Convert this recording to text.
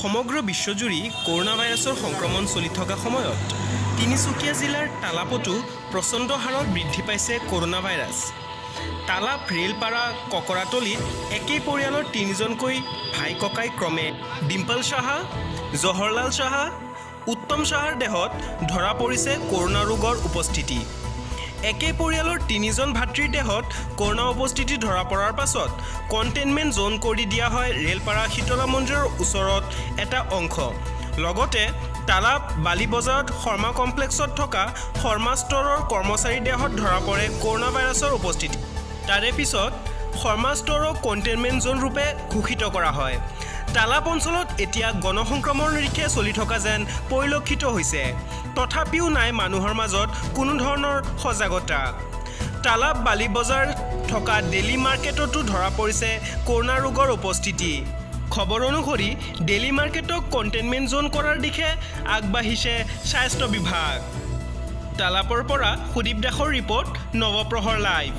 সমগ্ৰ বিশ্বজুৰি কৰোনা ভাইৰাছৰ সংক্ৰমণ চলি থকা সময়ত তিনিচুকীয়া জিলাৰ তালাপতো প্ৰচণ্ড হাৰত বৃদ্ধি পাইছে কৰোনা ভাইৰাছ। তালাপ ৰেলপাৰা ককৰাতলিত একেই পৰিয়ালৰ তিনিজনকৈ ভাই ককাই ক্ৰমে ডিম্পল সাহা, জহৰলাল সাহা, উত্তম সাহাৰ দেহত ধৰা পৰিছে কৰোনা ৰোগৰ উপস্থিতি। একে পৰিয়ালৰ তিনিজন ভাতৃৰ দেহত কৰোনা উপস্থিতি ধৰা পৰাৰ পাছত কণ্টেইনমেণ্ট জ'ন কৰি দিয়া হয় ৰেলপাৰা শীতলা মন্দিৰৰ ওচৰত এটা অংশ। লগতে তালাপ বালি বজাৰত শৰ্মা কমপ্লেক্সত থকা শৰ্মা ষ্ট'ৰৰ কৰ্মচাৰীৰ দেহত ধৰা পৰে কৰোনা ভাইৰাছৰ উপস্থিতি। তাৰে পিছত শৰ্মা ষ্ট'ৰক কণ্টেইনমেণ্ট জ'ন ৰূপে ঘোষিত কৰা হয়। তালাপ অঞ্চলত এতিয়া গণসংক্ৰমণ ৰিক্ষে চলি থকা যেন পৰিলক্ষিত হৈছে। তথাপিও নাই মানুহৰ মাজত কোনো ধৰণৰ সজাগতা। তালাপ বালি বজাৰ থকা ডেইলি মাৰ্কেটতো ধৰা পৰিছে কৰোনা ৰোগৰ উপস্থিতি। খবৰ অনুসৰি ডেইলি মাৰ্কেটক কণ্টেইনমেণ্ট জ'ন কৰাৰ দিশে আগবাঢ়িছে স্বাস্থ্য বিভাগ। তালাপৰ পৰা সুদীপ দাসৰ ৰিপৰ্ট, নৱপ্ৰহৰ লাইভ।